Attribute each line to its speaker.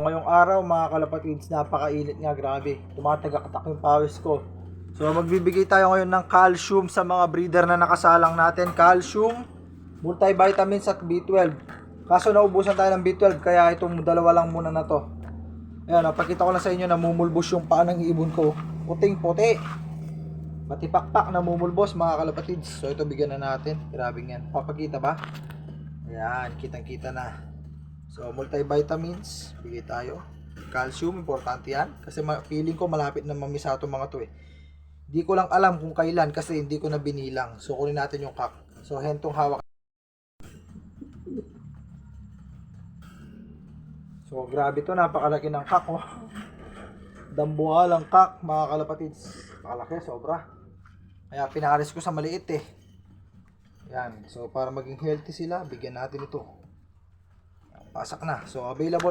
Speaker 1: ngayong araw mga kalapatids, napakainit nga, grabe. Tumatagaktak yung pawis ko. So magbibigay tayo ngayon ng calcium sa mga breeder na nakasalang natin. Calcium, multivitamins at B12. Kaso naubusan tayo ng B12 kaya itong dalawa lang muna na to. Ayan, napakita ko lang sa inyo, namumulbos yung paa ng ibon ko. Puting puti. Matipakpak, namumulbos mga kalapatids. So ito bigyan na natin. Grabe yan. Papakita ba? Ayan, kitang-kita na. So, multivitamins, bigay tayo. Calcium, importante yan. Kasi feeling ko malapit na mamisa itong mga to eh. Hindi ko lang alam kung kailan kasi hindi ko na binilang. So, kunin natin yung kak. So, hentong hawak. So, grabe to, napakalaki ng kak oh. Dambuhalang kak, mga kalapatids. Napakalaki, sobra. Kaya pinahalis ko sa maliit eh. Yan. So, para maging healthy sila, bigyan natin ito. Pasak na. So, available